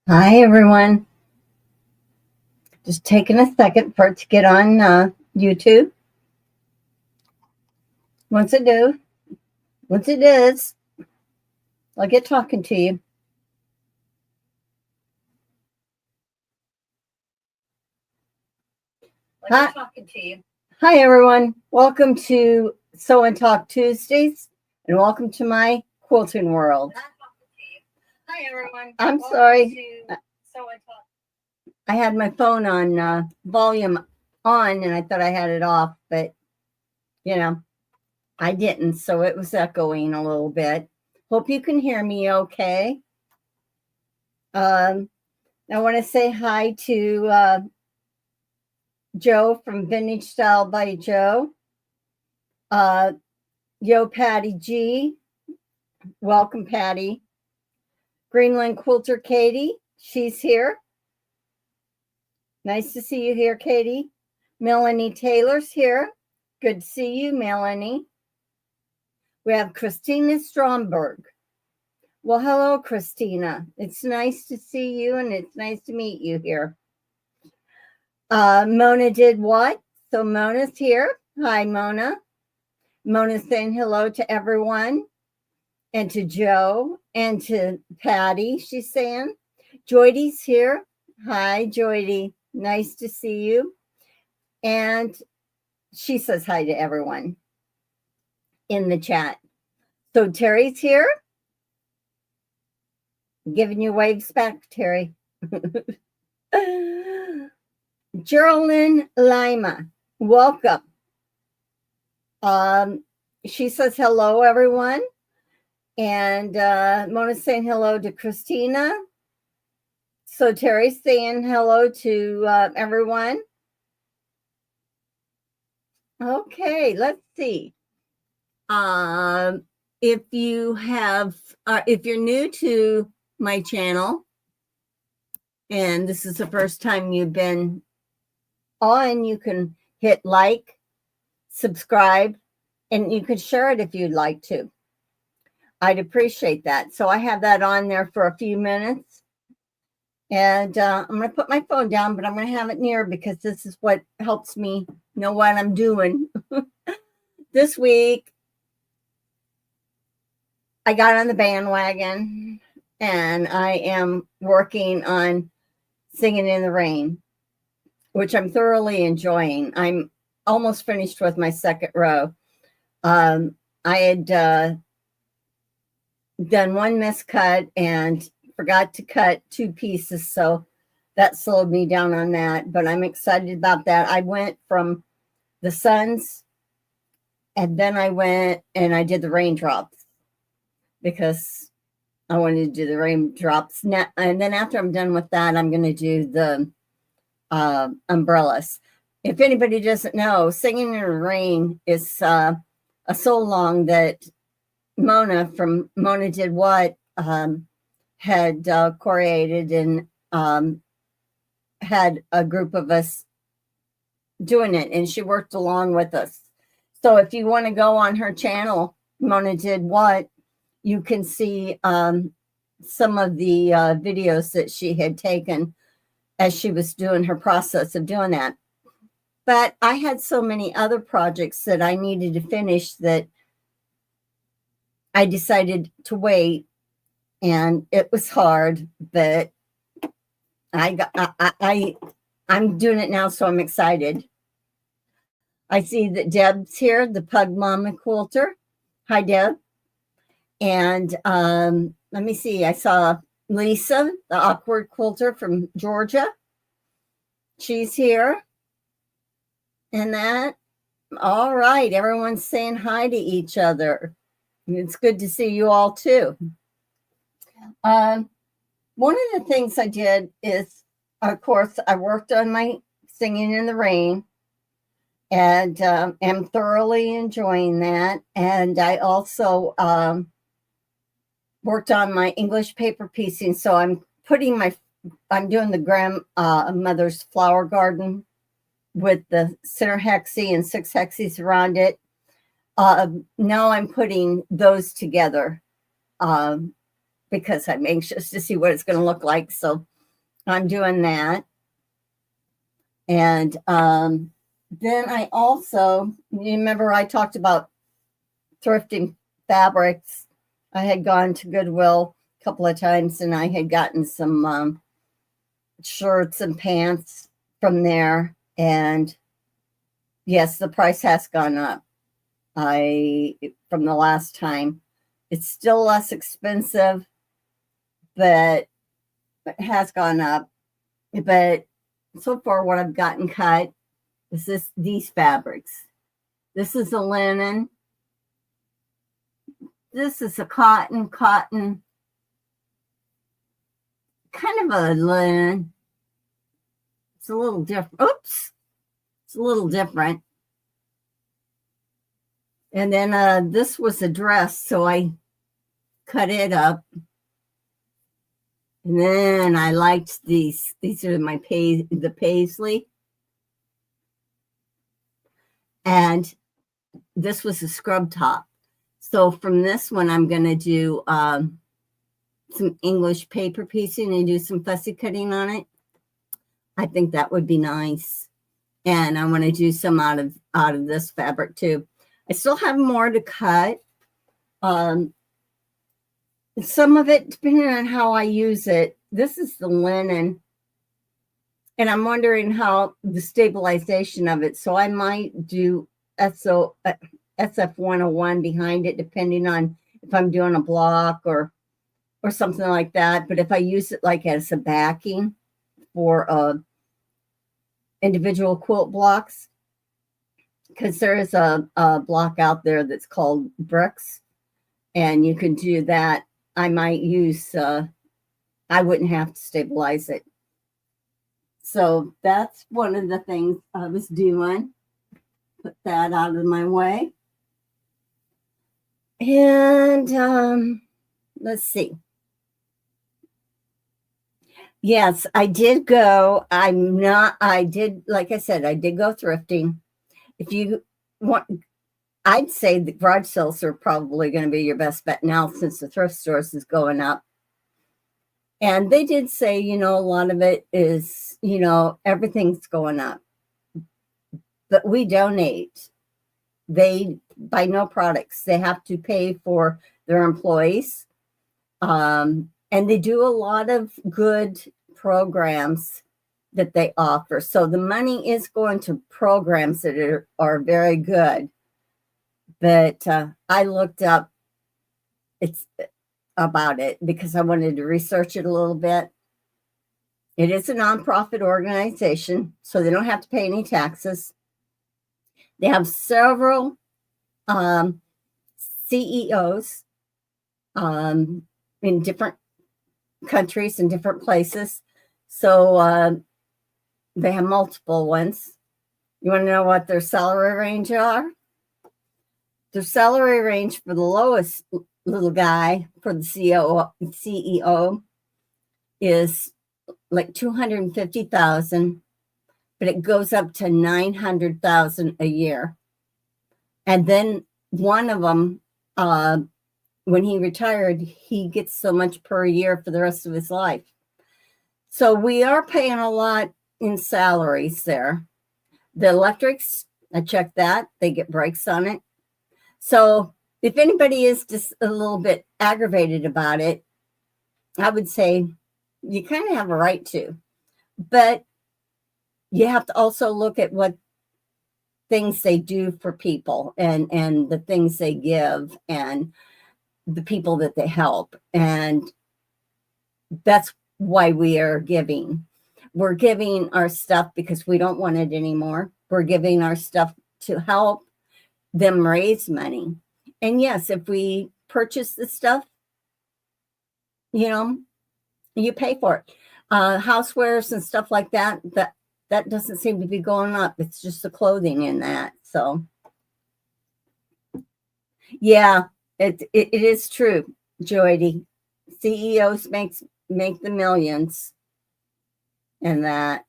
Hi, everyone. Just taking a second for it to get on YouTube. Once it do, once it is, I'll get talking to you. Hi, hi, everyone. Welcome to Sew and Talk Tuesdays, and welcome to my quilting world. Hi, everyone. I'm sorry. I had my phone on volume on, and I thought I had it off, but I didn't, so it was echoing a little bit. Hope you can hear me okay. I want to say hi to Joe from Vintage Style by Joe. Yo, Patty G. Welcome, Patty. Greenland Quilter Katie. She's here. Nice to see you here, Katie. Melanie Taylor's here. Good to see you, Melanie. We have Christina Stromberg. Well, hello, Christina. It's nice to see you, and it's nice to meet you here. Mona did what? So Mona's here. Hi, Mona. Mona's saying hello to everyone, and to Joe, and to Patty, she's saying. Joydy's here. Hi, Joydy. Nice to see you. And she says hi to everyone in the chat. So Terry's here. Giving you waves back, Terry. Geraldine Lima, welcome. She says hello, everyone. And Mona's saying hello to Christina. So Terry's saying hello to everyone. Okay, let's see. If you're new to my channel, and this is the first time you've been on, you can hit like, subscribe, and you can share it if you'd like to. I'd appreciate that. So I have that on there for a few minutes. And I'm going to put my phone down, but I'm going to have it near because this is what helps me know what I'm doing. This week, I got on the bandwagon and I am working on Singing in the Rain, which I'm thoroughly enjoying. I'm almost finished with my second row. I had done one miscut and forgot to cut two pieces, so that slowed me down on that, but I'm excited about that. I went from the suns, and then I went and I did the raindrops because I wanted to do the raindrops. Now, and then after I'm done with that, I'm going to do the umbrellas. If anybody doesn't know, Singing in the Rain is a song that Mona from Mona Did What had choreated and had a group of us doing it, and she worked along with us. So if you want to go on her channel, Mona Did What, you can see some of the videos that she had taken as she was doing her process of doing that. But I had so many other projects that I needed to finish that I decided to wait, and it was hard, but I'm doing it now, so I'm excited. I see that Deb's here, the Pug Mama Quilter. Hi, Deb. And let me see. I saw Lisa, the Awkward Quilter from Georgia. She's here. And that. All right. Everyone's saying hi to each other. It's good to see you all, too. One of the things I did is, of course, I worked on my Singing in the Rain, and am thoroughly enjoying that. And I also worked on my English paper piecing. So I'm doing the grandmother's flower garden with the center hexie and 6 hexies around it. Now I'm putting those together because I'm anxious to see what it's going to look like. So I'm doing that. And then I also, you remember I talked about thrifting fabrics. I had gone to Goodwill a couple of times and I had gotten some shirts and pants from there. And yes, the price has gone up. From the last time. It's still less expensive, but it has gone up. But so far, what I've gotten cut is these fabrics. This is a linen. This is a cotton, kind of a linen. It's a little different. Oops. It's a little different. And then this was a dress, so I cut it up. And then I liked these. These are the paisley. And this was a scrub top. So from this one, I'm going to do some English paper piecing and do some fussy cutting on it. I think that would be nice. And I want to do some out of this fabric too. I still have more to cut. Some of it, depending on how I use it. This is the linen. And I'm wondering how the stabilization of it. So I might do SF101 behind it, depending on if I'm doing a block or something like that. But if I use it like as a backing for individual quilt blocks, because there is a block out there that's called bricks, and you can do that. I might use, I wouldn't have to stabilize it. So that's one of the things I was doing. Put that out of my way. And let's see. Yes, I did go. Like I said, I did go thrifting. If you want, I'd say the garage sales are probably going to be your best bet now since the thrift stores is going up. And they did say, a lot of it is, everything's going up. But we donate. They buy no products. They have to pay for their employees. And they do a lot of good programs that they offer. So the money is going to programs that are very good. But I looked up about it because I wanted to research it a little bit. It is a nonprofit organization, so they don't have to pay any taxes. They have several CEOs in different countries and different places. So they have multiple ones. You want to know what their salary range are? Their salary range for the lowest little guy for the CEO is like $250,000, but it goes up to $900,000 a year. And then one of them, when he retired, he gets so much per year for the rest of his life. So we are paying a lot in salaries there. The electrics, I checked that. They get breaks on it. So if anybody is just a little bit aggravated about it, I would say you kind of have a right to. But you have to also look at what things they do for people and the things they give and the people that they help. And that's why we are giving. We're giving our stuff because we don't want it anymore. We're giving our stuff to help them raise money. And yes, if we purchase the stuff, you pay for it. Housewares and stuff like that doesn't seem to be going up. It's just the clothing in that. So yeah, it is true, Joydy. CEOs make the millions and that.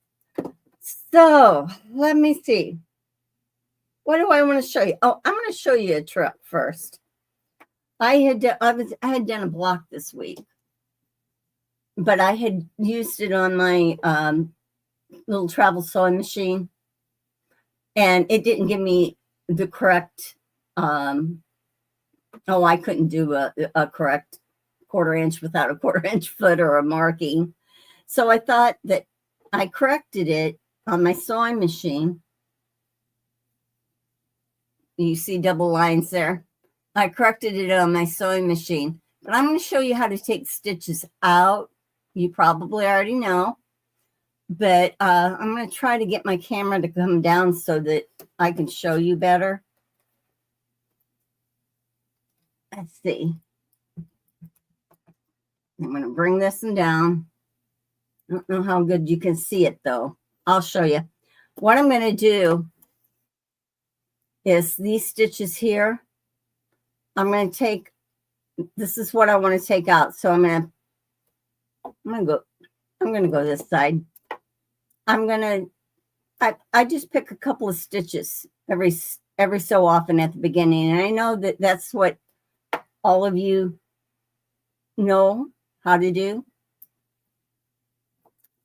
So let me see. What do I want to show you? Oh, I'm going to show you a trick first. I had done a block this week. but I had used it on my little travel sewing machine, and it didn't give me the correct, I couldn't do a correct 1/4 inch without a 1/4 inch foot or a marking. So I thought that I corrected it on my sewing machine. You see double lines there. I corrected it on my sewing machine, but I'm going to show you how to take stitches out. You probably already know, but I'm going to try to get my camera to come down so that I can show you better. Let's see. I'm going to bring this one down. I don't know how good you can see it, though. I'll show you. What I'm going to do is these stitches here. I'm going to take, this is what I want to take out. So I'm going to go this side. I just pick a couple of stitches every so often at the beginning. And I know that that's what all of you know how to do.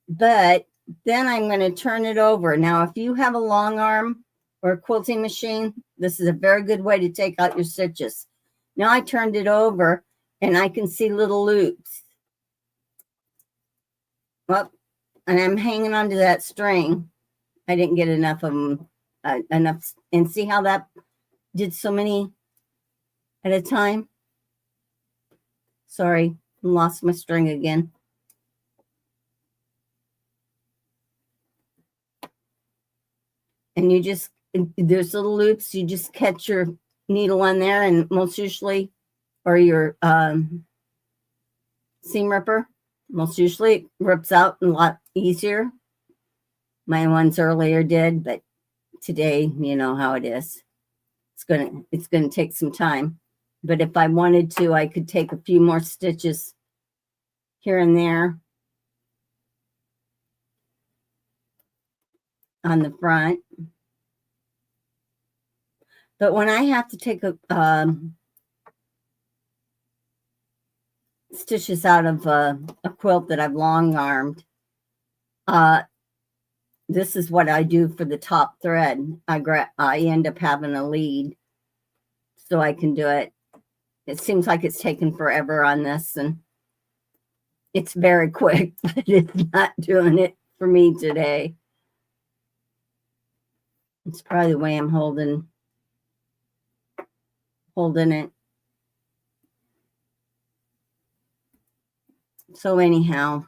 But then I'm going to turn it over. Now, if you have a long arm or a quilting machine, this is a very good way to take out your stitches. Now I turned it over and I can see little loops. Well, and I'm hanging onto that string. I didn't get enough of them, and see how that did so many at a time? Sorry, lost my string again. And you just, there's little loops, you just catch your needle on there, and most usually, or your seam ripper, most usually it rips out a lot easier. My ones earlier did, but today, you know how it is. It's gonna take some time. But if I wanted to, I could take a few more stitches here and there on the front. But when I have to take stitches out of a quilt that I've long armed, this is what I do for the top thread. I end up having a lead so I can do it. It seems like it's taken forever on this, and it's very quick, but it's not doing it for me today. It's probably the way I'm holding it. So anyhow,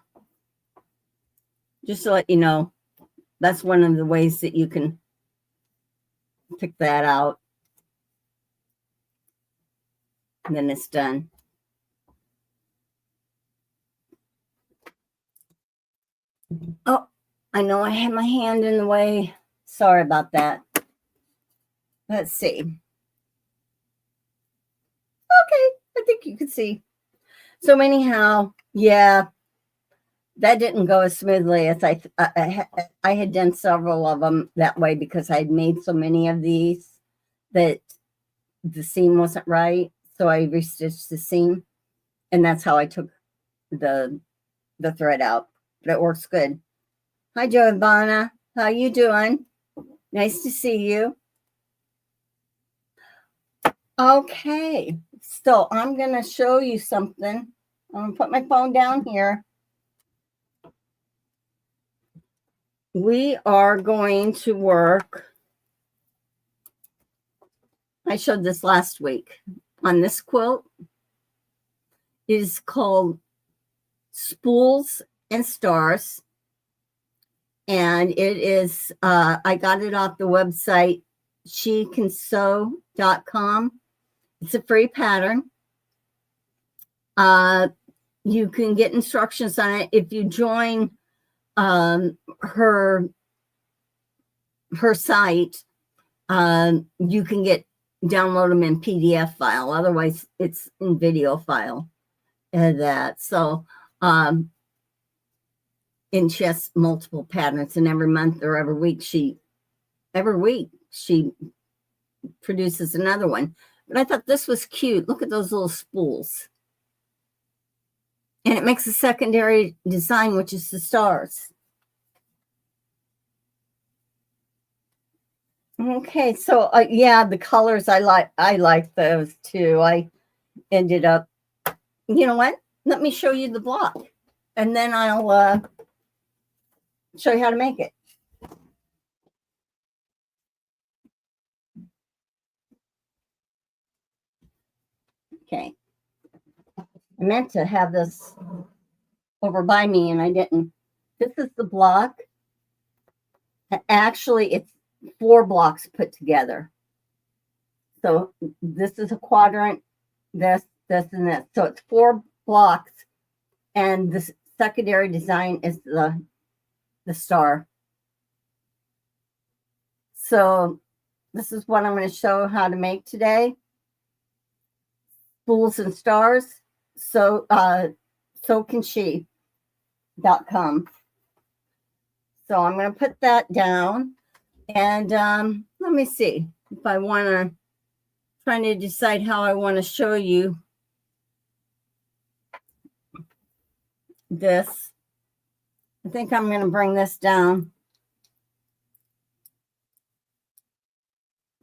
just to let you know, that's one of the ways that you can pick that out. And then it's done. Oh, I know I had my hand in the way. Sorry about that. Let's see. Okay, I think you can see. So anyhow, yeah, that didn't go as smoothly as I had done several of them that way because I had made so many of these that the seam wasn't right. So I restitched the seam, and that's how I took the thread out. But it works good. Hi, Giovanna. How you doing? Nice to see you. Okay, so I'm going to show you something. I'm going to put my phone down here. We are going to work. I showed this last week on this quilt. It is called Spools and Stars. And it is, I got it off the website, shecansew.com. It's a free pattern. You can get instructions on it if you join her site. You can download them in PDF file. Otherwise, it's in video file. And she has multiple patterns, and every month or every week she produces another one. But I thought this was cute. Look at those little spools. And it makes a secondary design, which is the stars. Okay, so yeah, the colors I like those too. I ended up, you know what? Let me show you the block, and then I'll show you how to make it. Okay, I meant to have this over by me, and I didn't. This is the block. Actually, it's 4 blocks put together. So this is a quadrant, this, and this. So it's 4 blocks, and this secondary design is the star. So this is what I'm going to show how to make today. Spools and stars. So can she.com. So I'm going to put that down, and let me see if I want to, trying to decide how I want to show you this. I think I'm going to bring this down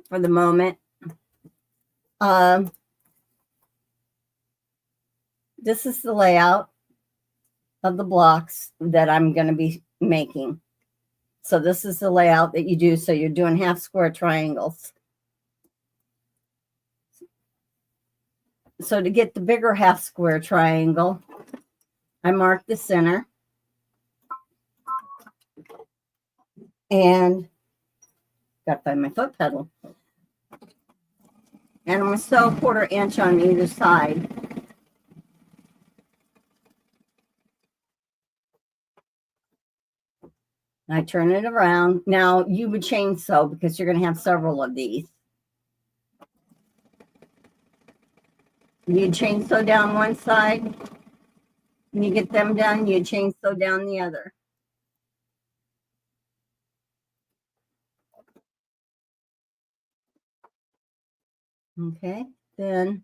for the moment. This is the layout of the blocks that I'm going to be making. So this is the layout that you do. So you're doing half square triangles. So to get the bigger half square triangle, I mark the center. And got to find my foot pedal. And I'm going to sew 1/4 inch on either side. I turn it around. Now you would chain sew because you're going to have several of these. You chain sew down one side. When you get them done, you chain sew down the other. Okay, then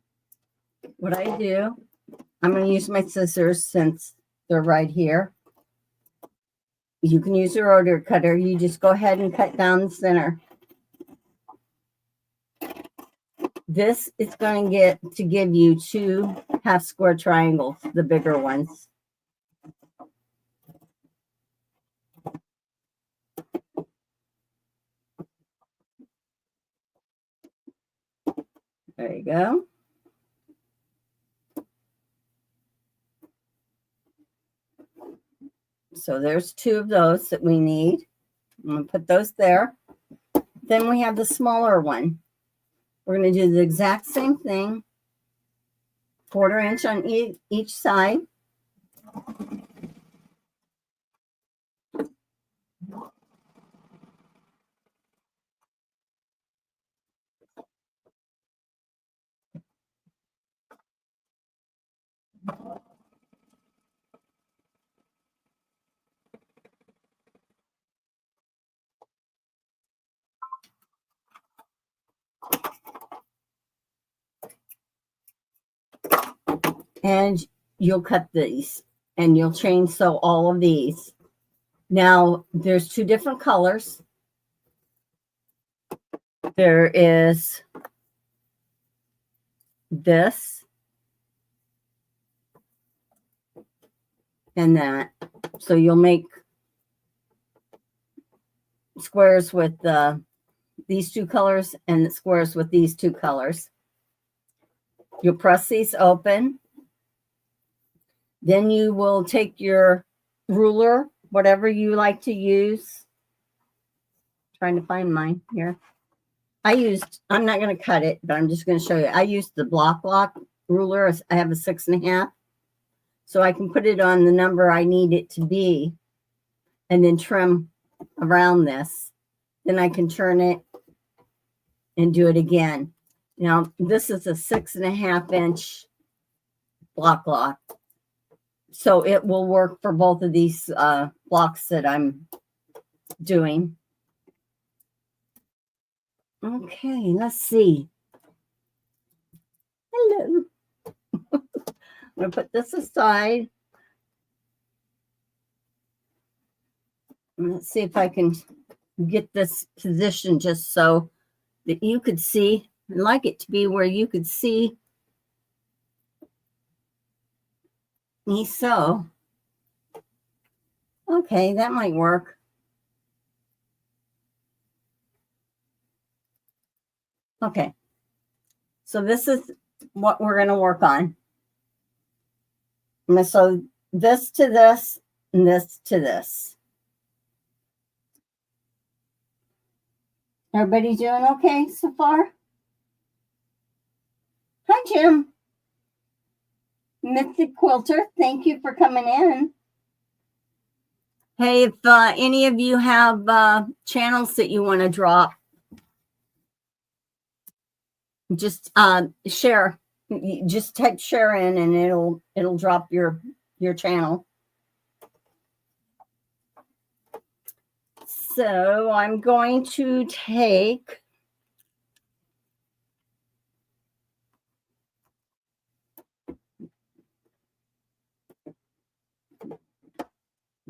what I do, I'm going to use my scissors since they're right here. You can use a rotary cutter. You just go ahead and cut down the center. This is going to give you 2 half square triangles, the bigger ones. There you go. So there's 2 of those that we need. I'm going to put those there. Then we have the smaller one. We're going to do the exact same thing. 1/4 inch on each side. And you'll cut these, and you'll chain sew all of these. Now there's 2 different colors. There is this and that. So you'll make squares with these 2 colors and squares with these 2 colors. You'll press these open. Then you will take your ruler, whatever you like to use. Trying to find mine here. I'm not going to cut it, but I'm just going to show you. I used the block ruler. I have a 6.5. So I can put it on the number I need it to be and then trim around this. Then I can turn it and do it again. Now, this is a 6.5 inch block. So it will work for both of these blocks that I'm doing. Okay, let's see. Hello. I'm going to put this aside. Let's see if I can get this position just so that you could see. I'd like it to be where you could see me sew. Okay, that might work. Okay, so this is what we're going to work on. I'm going to sew this to this and this to this. Everybody doing okay so far? Hi, Jim. Mystic Quilter, thank you for coming in. Hey, if any of you have channels that you want to drop, just share. Just type share in and it'll drop your channel. So I'm going to take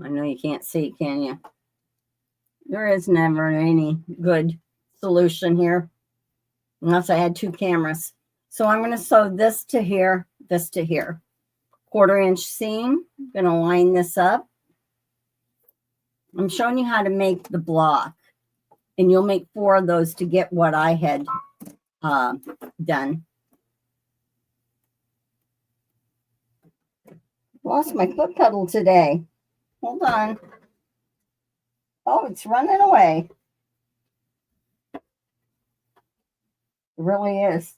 I know you can't see, can you? There is never any good solution here unless I had two cameras. So I'm going to sew this to here, this to here. 1/4 inch seam. I'm going to line this up. I'm showing you how to make the block, and you'll make 4 of those to get what I had done. Lost my foot pedal today. Hold on. Oh, it's running away. It really is.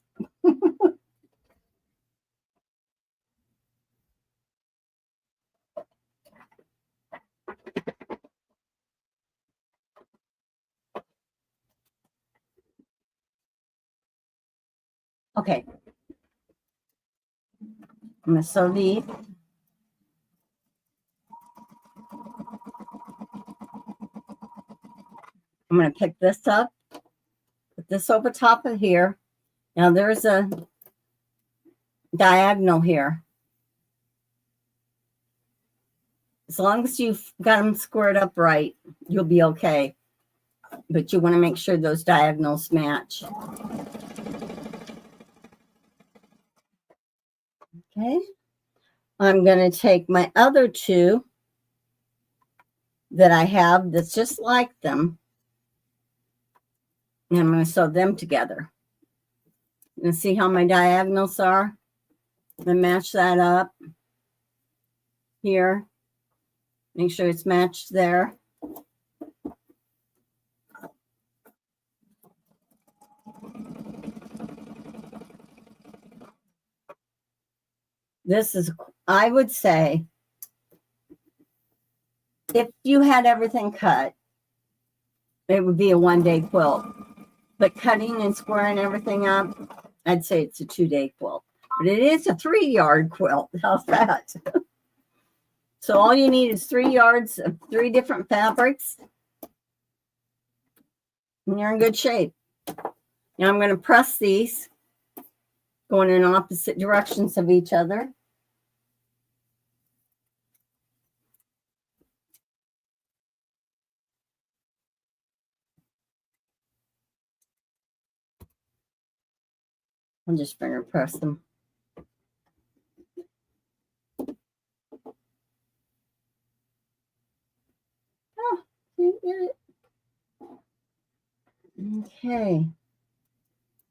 Okay. I'm going to sew these. I'm going to pick this up, put this over top of here. Now there's a diagonal here. As long as you've got them squared up right, you'll be okay. But you want to make sure those diagonals match. Okay. I'm going to take my other 2 that I have that's just like them. And I'm going to sew them together. And see how my diagonals are? And match that up here. Make sure it's matched there. This is, I would say, if you had everything cut, it would be a 1-day quilt. But cutting and squaring everything up, I'd say it's a 2-day quilt. But it is a 3-yard quilt. How's that? So all you need is 3 yards of 3 different fabrics. And you're in good shape. Now I'm going to press these, going in opposite directions of each other. I'll just finger press them. Oh, can't get it. Okay.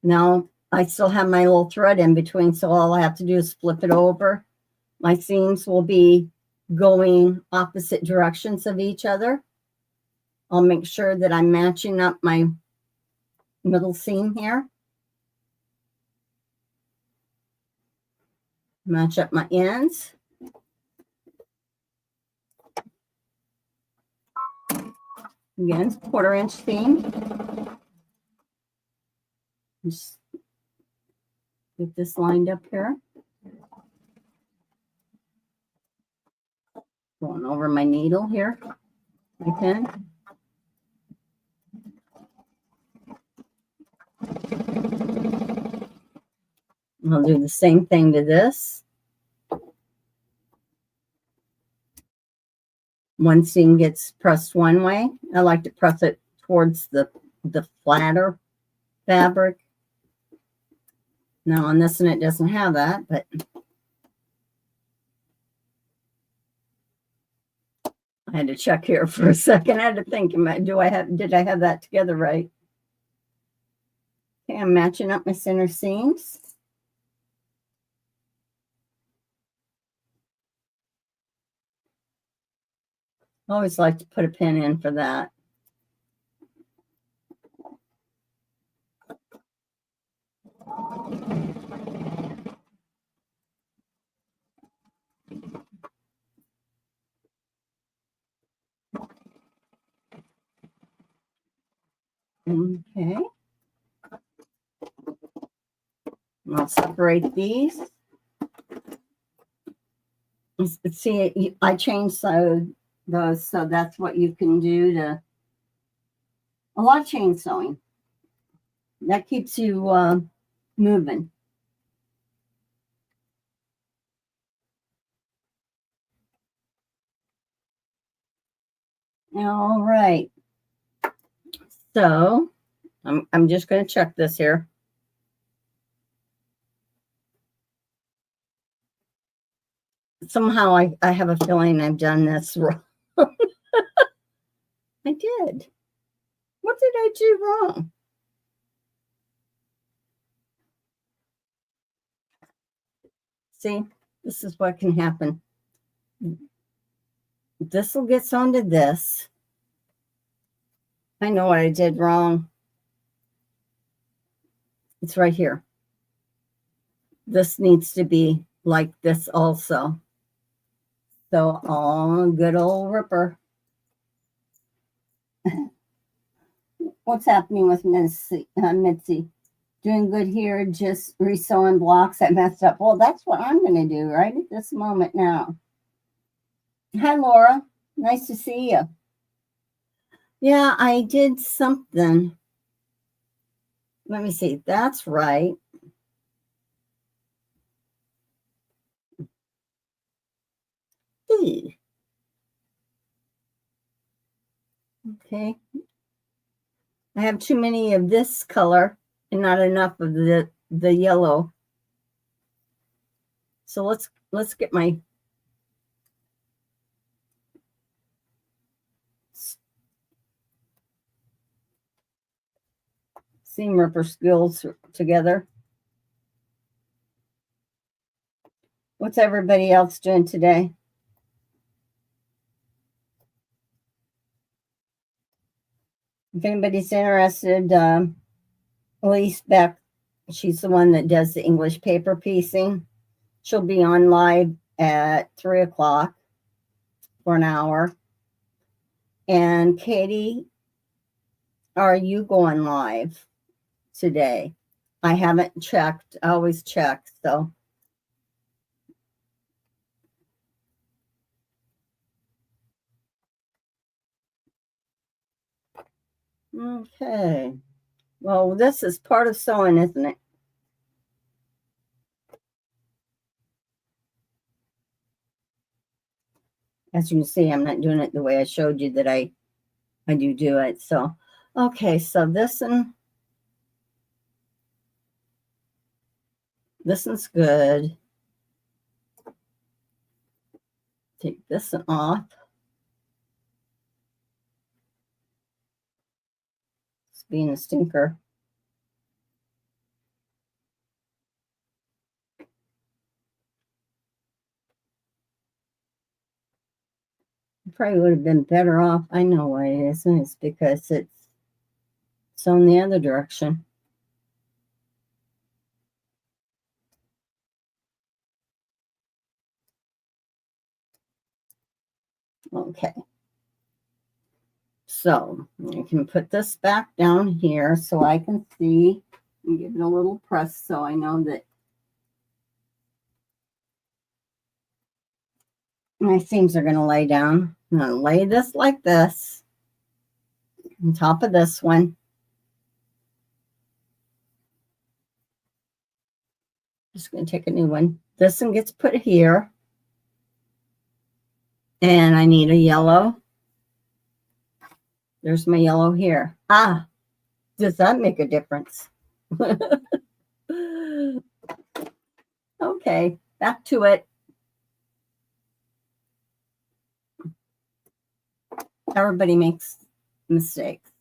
Now I still have my little thread in between, so all I have to do is flip it over. My seams will be going opposite directions of each other. I'll make sure that I'm matching up my middle seam here. Match up my ends. Again, 1/4 inch seam. Just get this lined up here. Going over my needle here. Okay. I'll do the same thing to this. one seam gets pressed one way. I like to press it towards the flatter fabric. Now on this one, it doesn't have that, but I had to check here for a second. I had to think, did I have that together right? Okay, I'm matching up my center seams. I always like to put a pin in for that. Okay. I'll separate these. See, I changed those, so that's what you can do to a lot of chain sewing. That keeps you moving. All right. So I'm just going to check this here. Somehow I have a feeling I've done this wrong. I did. What did I do wrong? See, this is what can happen. This will get sewn to this. I know what I did wrong. It's right here. This needs to be like this also. So, oh, good old Ripper. What's happening with Mitzi? Doing good here, just resewing blocks that messed up. Well, that's what I'm going to do right at this moment now. Hi, Laura. Nice to see you. Yeah, I did something. Let me see. That's right. Okay. I have too many of this color and not enough of the yellow. So let's get my seam ripper skills together. What's everybody else doing today? If anybody's interested, Elise Beck, she's the one that does the English paper piecing. She'll be on live at 3 o'clock for an hour. And Katie, are you going live today? I haven't checked. I always check, so. Okay. Well, this is part of sewing, isn't it? As you can see, I'm not doing it the way I showed you that I do it. So, okay, so this one's good. Take this one off. It's being a stinker. Probably would have been better off. I know why it isn't. It's because it's sewn the other direction. Okay. So I can put this back down here so I can see and give it a little press so I know that my seams are going to lay down. I'm going to lay this like this on top of this one. Just going to take a new one. This one gets put here. And I need a yellow. There's my yellow here. Ah, does that make a difference? Okay, back to it. Everybody makes mistakes.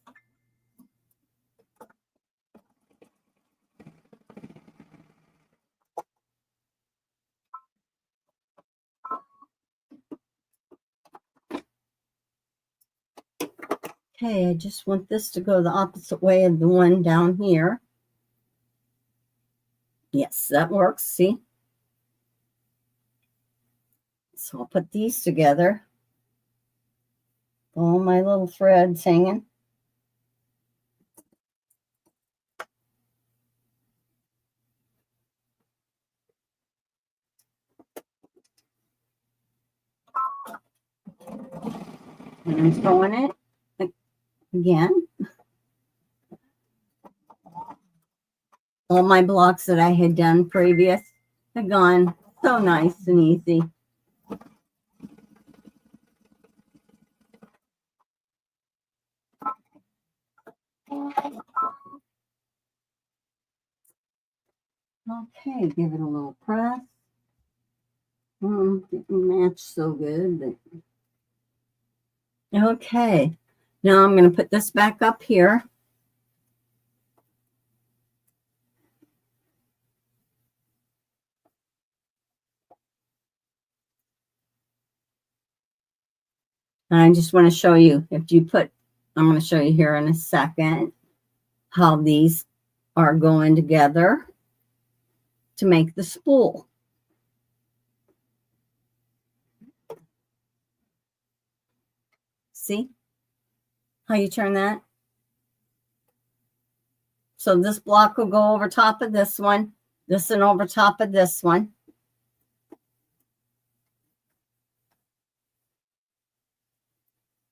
Okay, I just want this to go the opposite way of the one down here. Yes, that works. See? So I'll put these together. All my little threads hanging. And I'm throwing it again. All my blocks that I had done previous had gone so nice and easy. Okay, give it a little press. Didn't match so good, but okay. Now I'm going to put this back up here. And I just want to show you, if you put, I'm going to show you here in a second how these are going together to make the spool. See how you turn that? So this block will go over top of this one, this and over top of this one.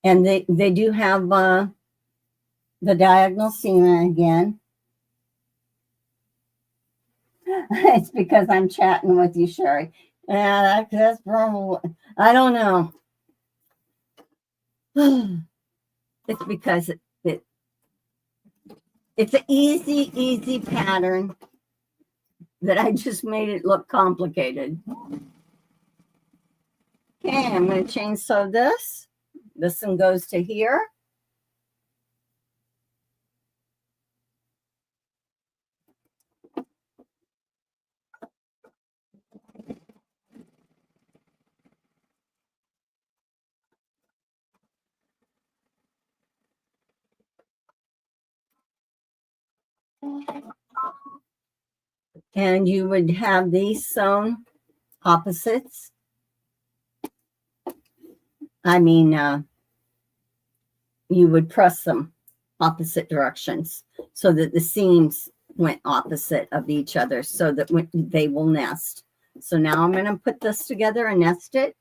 And they do have the diagonal seam again. It's because I'm chatting with you, Sherry. Yeah, that's probably, I don't know. It's because it's an easy pattern that I just made it look complicated. Okay, I'm going to chainsaw this. This one goes to here. And you would have these sewn opposites. I mean, you would press them opposite directions so that the seams went opposite of each other so that they will nest. So now I'm going to put this together and nest it.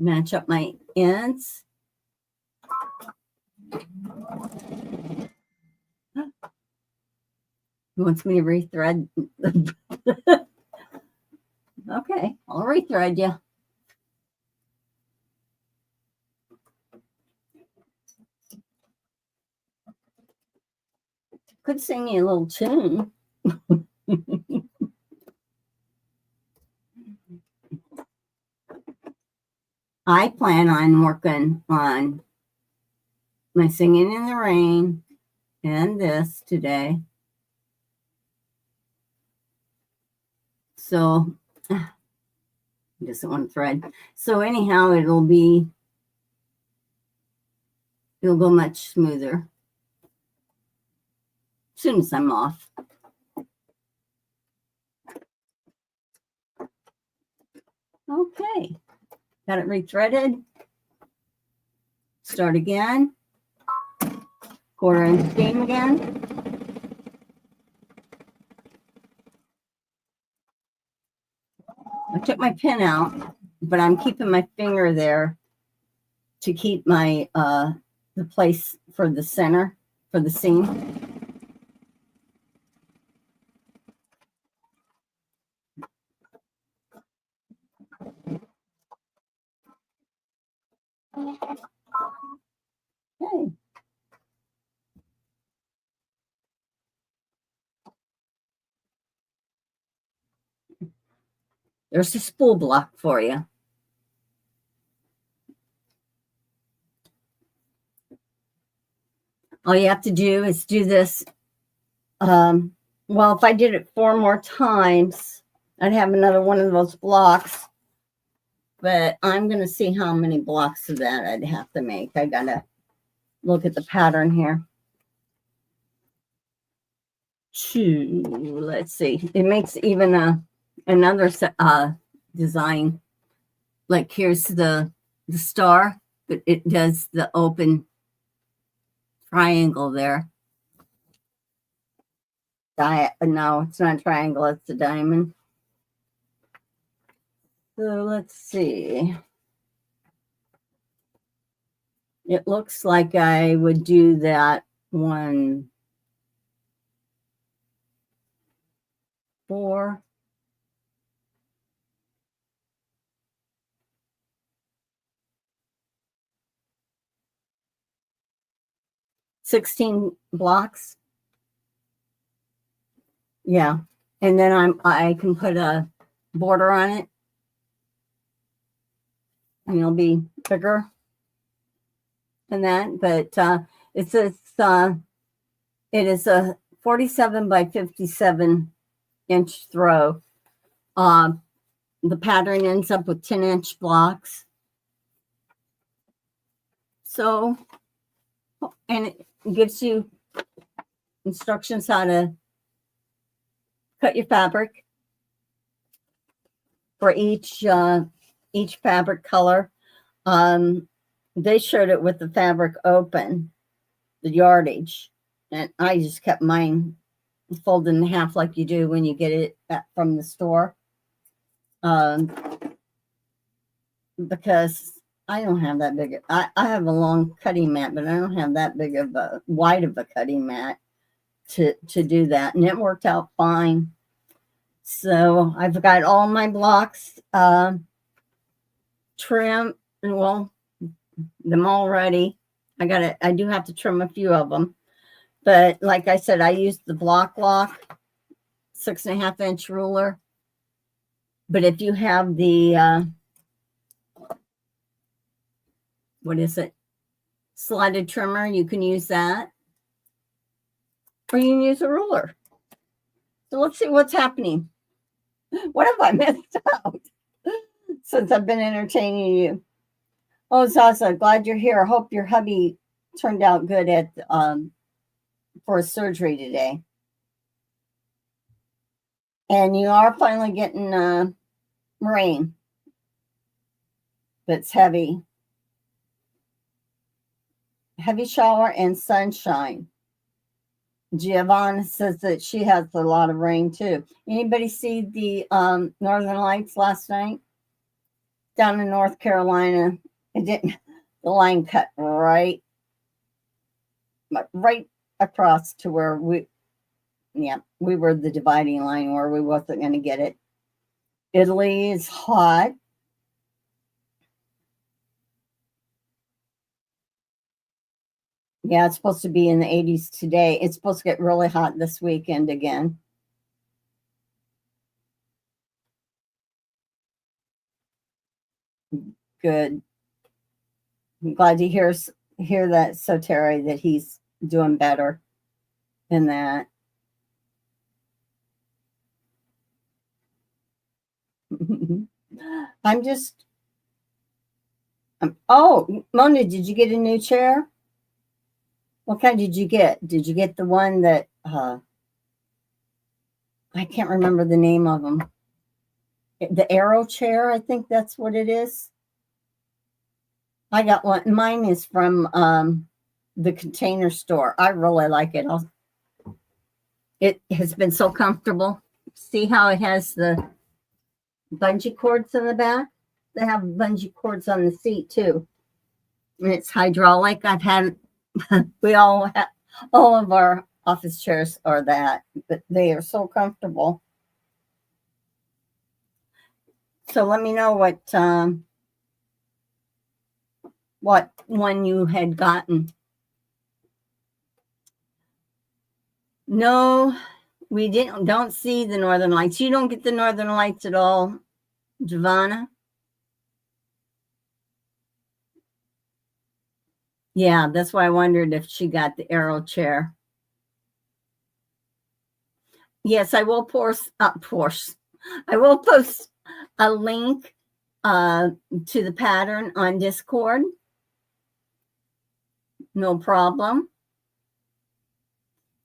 Match up my ends. He wants me to rethread. Okay, I'll rethread you. Could sing you a little tune. I plan on working on my Singing in the Rain and this today. So, just one thread. So anyhow, it'll go much smoother as soon as I'm off. Okay, got it rethreaded. Start again. 1/4 inch seam again. I took my pin out, but I'm keeping my finger there to keep my the place for the center for the seam. Okay. There's a spool block for you. All you have to do is do this. Well, if I did it 4 more times, I'd have another one of those blocks. But I'm going to see how many blocks of that I'd have to make. I got to look at the pattern here. Let's see. It makes even another design. Like here's the star, but it does the open triangle there. No, it's not a triangle, it's a diamond. So let's see. It looks like I would do that 1, 4. $16 blocks. Yeah. And then I can put a border on it. And it'll be bigger than that. But it is a 47 by 57 inch throw. The pattern ends up with 10-inch blocks. So, and it gives you instructions how to cut your fabric for each fabric color. They showed it with the fabric open, the yardage, and I just kept mine folded in half like you do when you get it from the store. Because I don't have that big. I have a long cutting mat, but I don't have that big of a wide of a cutting mat to do that, and it worked out fine. So I've got all my blocks trimmed, and well, them all ready. I do have to trim a few of them, but like I said, I used the block lock 6.5 inch ruler. But if you have the what is it, slotted trimmer, you can use that, or you can use a ruler. So let's see what's happening. What have I missed out since I've been entertaining you? Oh, Zaza, glad you're here. I hope your hubby turned out good at for his surgery today. And you are finally getting rain, but it's heavy. Heavy shower and sunshine. Giovanna says that she has a lot of rain too. Anybody see the Northern Lights last night down in North Carolina? It didn't. The line cut right across to where we were the dividing line where we wasn't going to get it. Italy is hot. Yeah, it's supposed to be in the 80s today. It's supposed to get really hot this weekend again. Good. I'm glad to hear that, so Terry, that he's doing better than that. Oh, Mona, did you get a new chair? What kind did you get? Did you get the one that I can't remember the name of them? The Arrow chair, I think that's what it is. I got one. Mine is from the Container Store. I really like it. It has been so comfortable. See how it has the bungee cords in the back? They have bungee cords on the seat too. And it's hydraulic. I've had, we all All of our office chairs are that, but they are so comfortable. So let me know what one you had gotten. No, we don't see the Northern Lights. You don't get the Northern Lights at all, Giovanna? Yeah, that's why I wondered if she got the Aero chair. Yes, I will I will post a link to the pattern on Discord. No problem.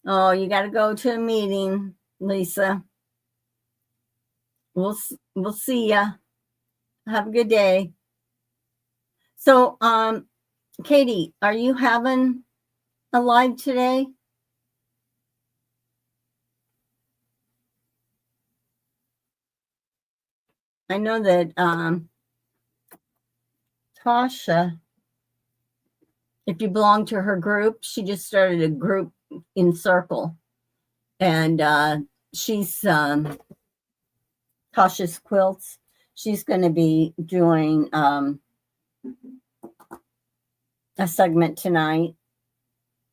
Oh, you got to go to a meeting, Lisa. We'll see ya. Have a good day. So, Katie, are you having a live today? I know that Tasha, if you belong to her group, she just started a group in Circle, and she's Tasha's Quilts. She's going to be doing a segment tonight,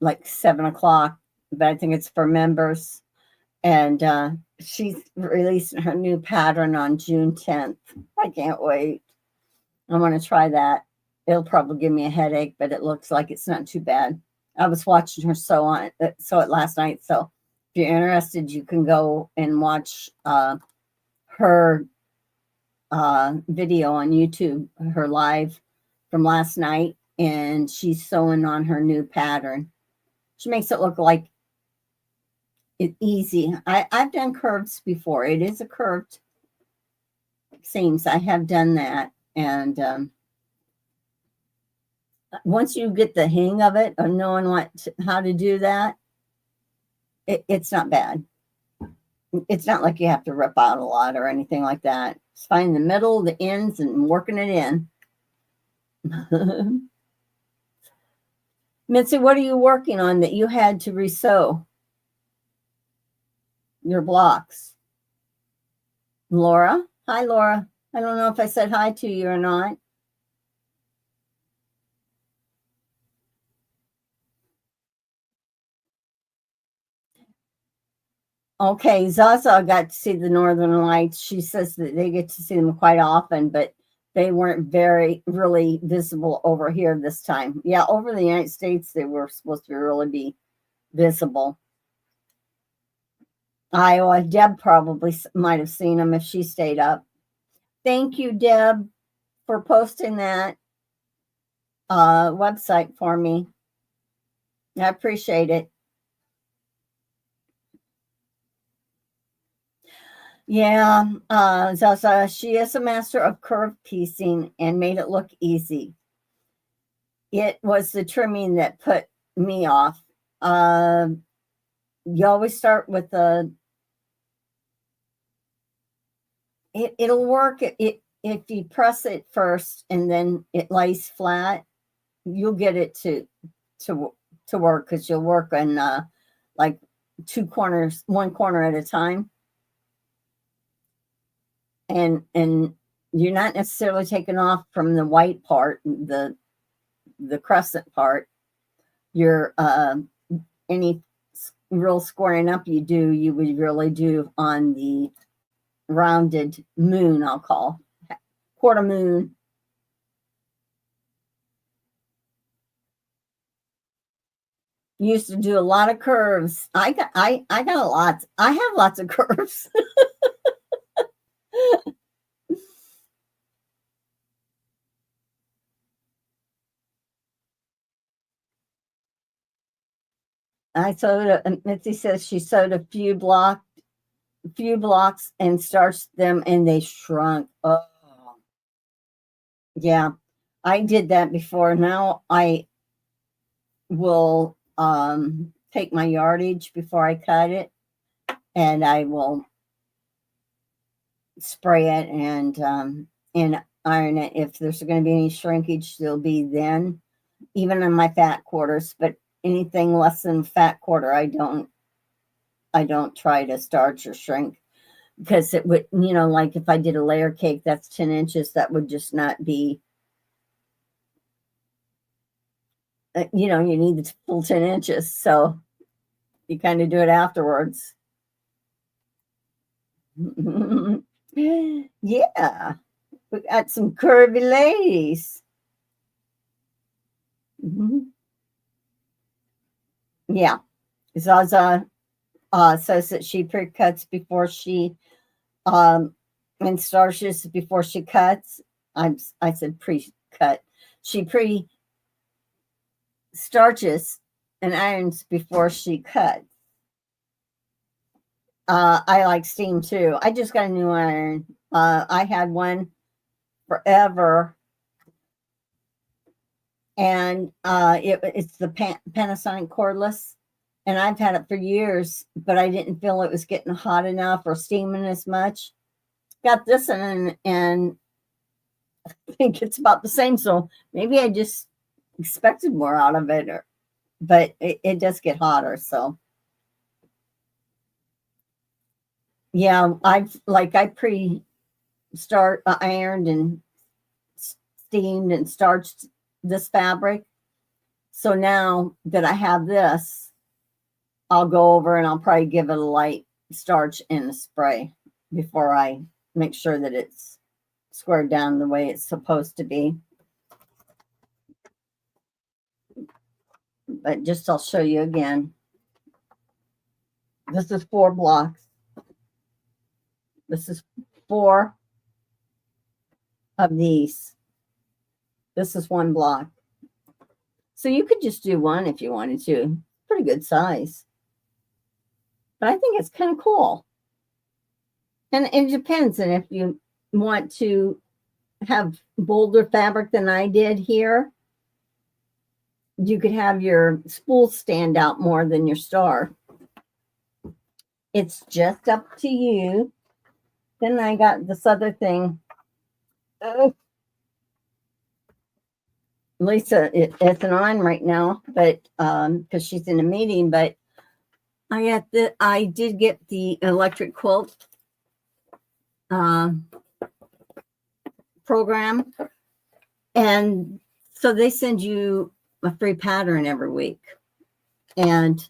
like 7:00, but I think it's for members. And she's releasing her new pattern on June 10th. I can't wait. I want to try that. It'll probably give me a headache, but it looks like it's not too bad. I was watching her sew it last night. So if you're interested, you can go and watch her video on YouTube, her live from last night, and she's sewing on her new pattern. She makes it look like it's easy. I've done curves before. It is a curved seams. I have done that, and once you get the hang of it, of knowing how to do that, it's not bad. It's not like you have to rip out a lot or anything like that. Just finding the middle, the ends, and working it in. Mitzi, what are you working on that you had to resew your blocks? Laura? Hi, Laura. I don't know if I said hi to you or not. Okay, Zaza got to see the Northern Lights. She says that they get to see them quite often, but they weren't really visible over here this time. Yeah, over the United States, they were supposed to really be visible. Iowa, Deb probably might have seen them if she stayed up. Thank you, Deb, for posting that website for me. I appreciate it. Yeah, Zaza, she is a master of curve piecing and made it look easy. It was the trimming that put me off. You always start with it'll work if you press it first and then it lays flat, you'll get it to work, because you'll work on like one corner at a time. And you're not necessarily taking off from the white part, the crescent part. You're any real squaring up you would really do on the rounded moon, I'll call quarter moon. Used to do a lot of curves. I got a lot. I have lots of curves. I sewed Mitzi says she sewed a few blocks and starched them, and they shrunk. Oh, yeah. I did that before. Now I will take my yardage before I cut it, and I will spray it and iron it. If there's going to be any shrinkage, there'll be then, even on my fat quarters. But anything less than fat quarter, I don't try to starch or shrink, because it would, like if I did a layer cake that's 10 inches, that would just not be, you need the full 10 inches. So you kind of do it afterwards. Yeah, we got some curvy ladies. Yeah, Zaza says that she pre-cuts before she and starches before she cuts. I said pre-cut. She pre-starches and irons before she cuts. I like steam too. I just got a new iron. I had one forever, and it's the Panasonic cordless, and I've had it for years, but I didn't feel it was getting hot enough or steaming as much. Got this in, and I think it's about the same. So maybe I just expected more out of it, but it does get hotter. So yeah, I ironed and steamed and starched this fabric. So now that I have this, I'll go over and I'll probably give it a light starch and a spray before I make sure that it's squared down the way it's supposed to be. But just I'll show you again. This is 4 blocks. This is 4 of these. This is 1 block. So you could just do 1 if you wanted to. Pretty good size. But I think it's kind of cool. And it depends on if you want to have bolder fabric than I did here. You could have your spool stand out more than your star. It's just up to you. Then I got this other thing. Lisa isn't on right now, but because she's in a meeting. But I did get the electric quilt program, and so they send you a free pattern every week. And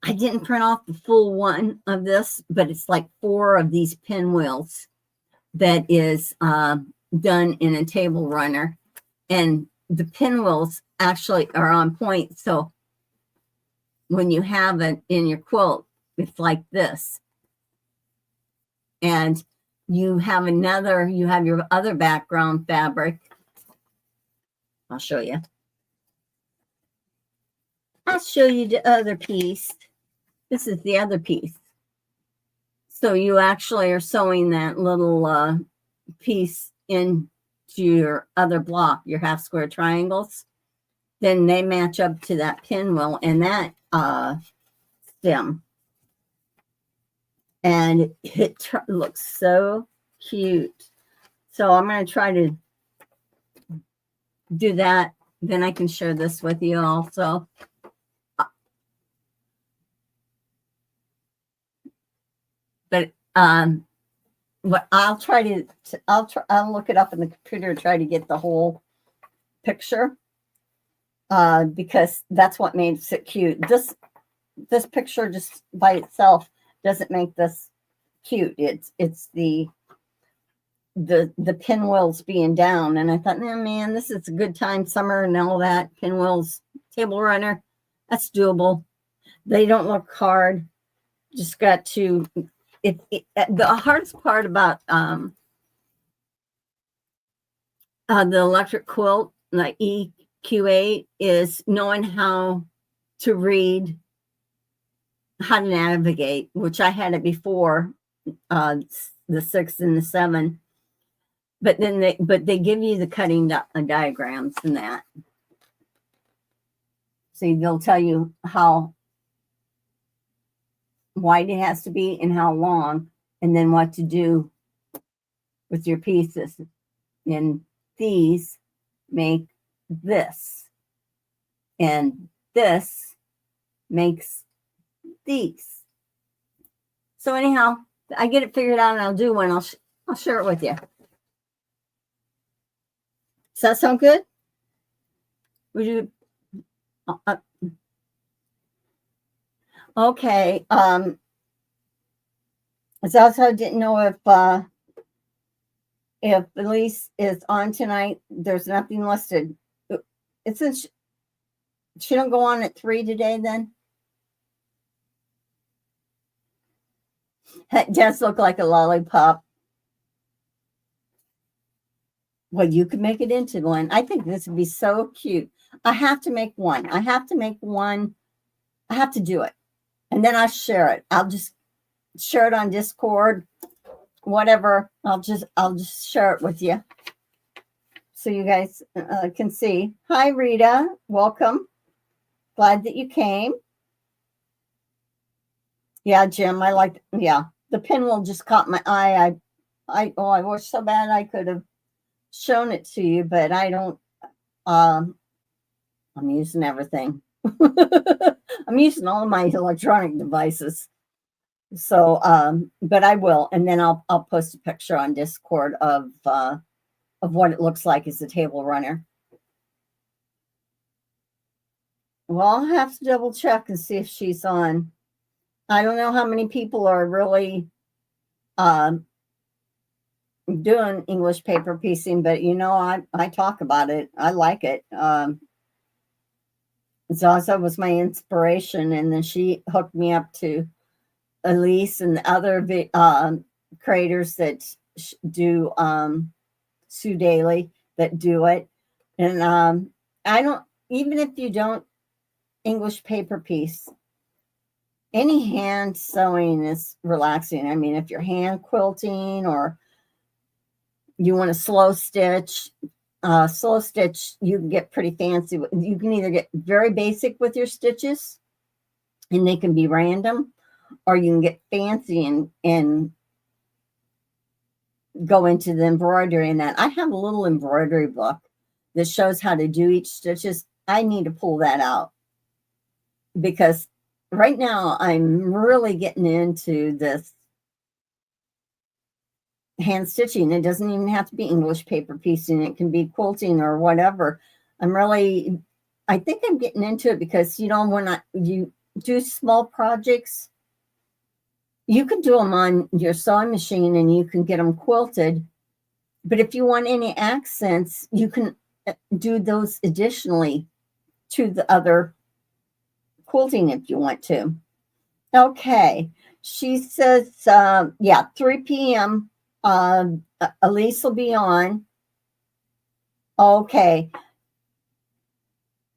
I didn't print off the full one of this, but it's like 4 of these pinwheels that is done in a table runner, and the pinwheels actually are on point. So when you have it in your quilt, it's like this. And you have your other background fabric. I'll show you. I'll show you the other piece. This is the other piece. So you actually are sewing that little piece into your other block, your half square triangles. Then they match up to that pinwheel and that stem. And it looks so cute. So I'm going to try to do that. Then I can share this with you also. But what I'll look it up in the computer and try to get the whole picture, because that's what makes it cute. This picture just by itself doesn't make this cute. It's the pinwheels being down, and I thought, oh, man, this is a good time, summer and all that. Pinwheels, table runner, that's doable. They don't look hard. Just got to. The hardest part about the electric quilt, the EQ8, is knowing how to read, how to navigate, which I had it before, the 6 and the 7. But then they give you the cutting diagrams and that. So they'll tell you how wide it has to be and how long, and then what to do with your pieces. And these make this, and this makes these. So anyhow, I get it figured out and I'll do one. I'll share it with you. Does that sound good? Would you? Okay. So also didn't know if Elise is on tonight. There's nothing listed. It's she don't go on at 3 today then? That does look like a lollipop. Well, you could make it into one. I think this would be so cute. I have to make one. I have to do it. And then I'll share it. I'll just share it on Discord, whatever. I'll just share it with you so you guys can see. Hi, Rita. Welcome. Glad that you came. Yeah, Jim, I like, yeah. The pinwheel just caught my eye. I wish so bad I could have shown it to you, but I don't. I'm using everything. I'm using all of my electronic devices. So, but I will, and then I'll post a picture on Discord of what it looks like as a table runner. Well, I'll have to double check and see if she's on. I don't know how many people are really doing English paper piecing, but I talk about it. I like it. Zaza was my inspiration, and then she hooked me up to Elise and the other creators that do Sue Daly that do it. And I don't, even if you don't English paper piece, any hand sewing is relaxing. I mean, if you're hand quilting or you want to slow stitch, you can get pretty fancy. You can either get very basic with your stitches and they can be random, or you can get fancy and go into the embroidery and that. I have a little embroidery book that shows how to do each stitches. I need to pull that out because right now I'm really getting into this hand stitching. It doesn't even have to be English paper piecing. It can be quilting or whatever. I think I'm getting into it because, when you do small projects, you can do them on your sewing machine and you can get them quilted. But if you want any accents, you can do those additionally to the other quilting if you want to. Okay. She says, 3 p.m. Elise will be on. Okay.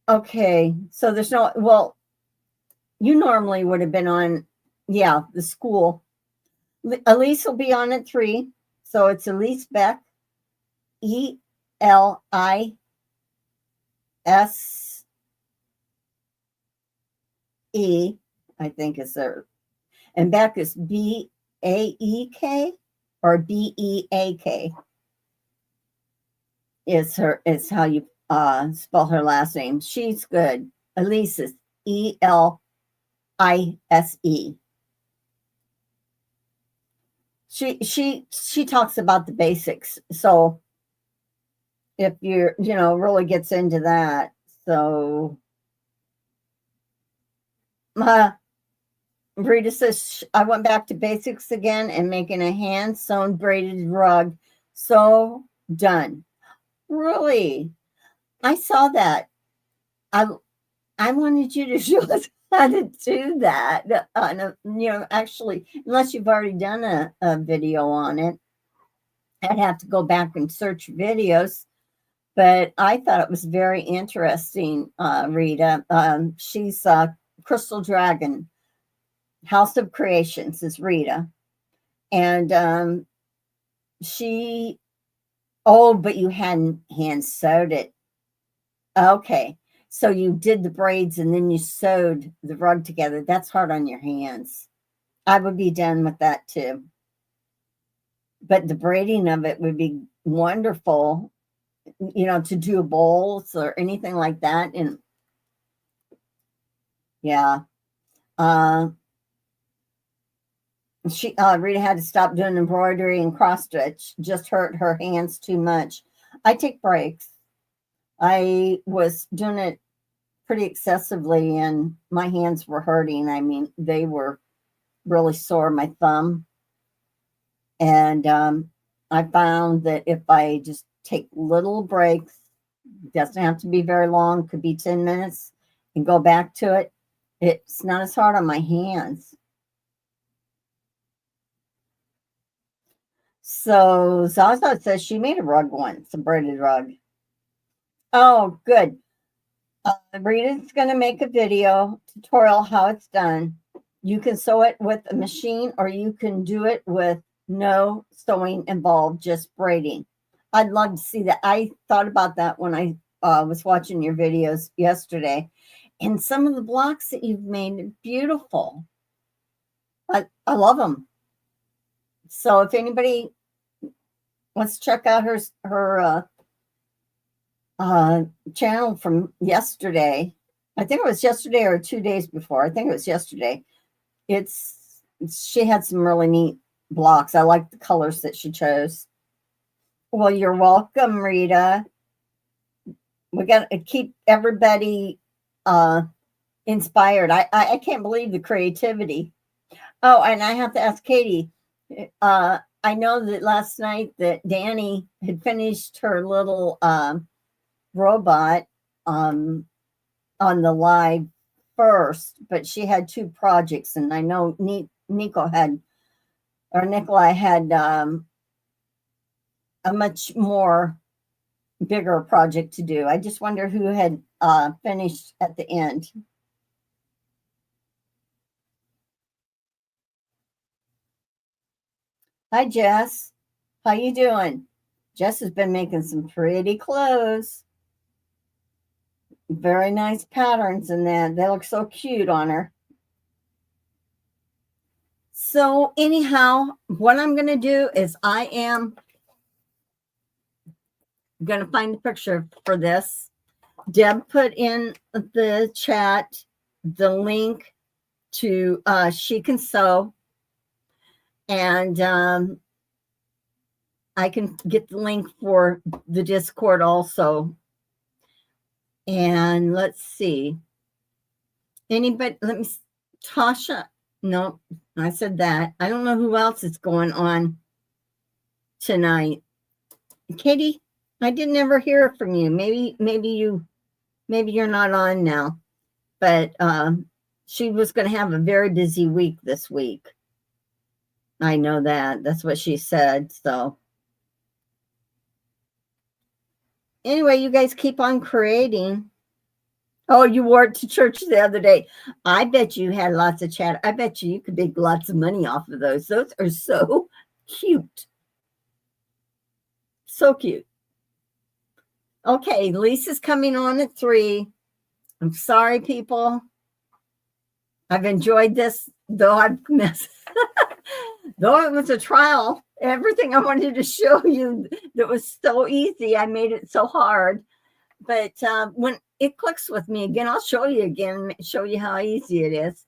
So there's you normally would have been on, the school. Elise will be on at 3. So it's Elise Beck, ELISE, I think is there. And Beck is BAEK or BEAK is how you spell her last name. She's good. Elise is ELISE. She talks about the basics. So if you're, really gets into that. So Rita says, I went back to basics again and making a hand sewn braided rug. So done. Really? I saw that. I wanted you to show us how to do that. Actually, unless you've already done a video on it, I'd have to go back and search videos. But I thought it was very interesting, Rita. She's Crystal Dragon, House of Creations is Rita. And but you hadn't hand sewed it. Okay. So you did the braids and then you sewed the rug together. That's hard on your hands. I would be done with that too. But the braiding of it would be wonderful, to do bowls or anything like that. And Yeah. Rita had to stop doing embroidery and cross stitch. Just hurt her hands too much. I take breaks. I was doing it pretty excessively, and my hands were hurting. I mean, they were really sore, my thumb. And I found that if I just take little breaks, doesn't have to be very long, could be 10 minutes, and go back to it, it's not as hard on my hands. So Zaza says she made a rug once, a braided rug. Oh, good. Rita's going to make a video tutorial how it's done. You can sew it with a machine, or you can do it with no sewing involved, just braiding. I'd love to see that. I thought about that when I was watching your videos yesterday, and some of the blocks that you've made are beautiful. I love them. So if anybody wants to check out her channel from yesterday, I think it was yesterday or 2 days before. I think it was yesterday. She had some really neat blocks. I like the colors that she chose. Well, you're welcome, Rita. We got to keep everybody inspired. I can't believe the creativity. Oh, and I have to ask Katie. I know that last night that Danny had finished her little robot on the live first, but she had 2 projects, and I know Nikolai had a much more bigger project to do. I just wonder who had finished at the end. Hi, Jess. How you doing? Jess has been making some pretty clothes. Very nice patterns in that. They look so cute on her. So anyhow, what I'm going to do is I am going to find the picture for this. Deb put in the chat the link to She Can Sew. And I can get the link for the Discord also. And let's see. Anybody, Tasha, no, I said that. I don't know who else is going on tonight. Katie, I didn't ever hear from you. Maybe you're not on now. But she was going to have a very busy week this week. I know that. That's what she said. So anyway, you guys keep on creating. Oh, you wore it to church the other day. I bet you had lots of chat. I bet you could make lots of money off of those. Those are so cute. So cute. Okay, Lisa's coming on at 3. I'm sorry, people. I've enjoyed this, though I've missed. Though it was a trial, everything I wanted to show you that was so easy, I made it so hard. But when it clicks with me again, I'll show you again, show you how easy it is.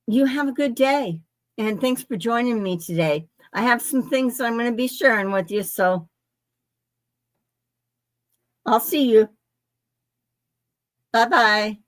You have a good day, and thanks for joining me today. I have some things that I'm going to be sharing with you, so I'll see you. Bye-bye.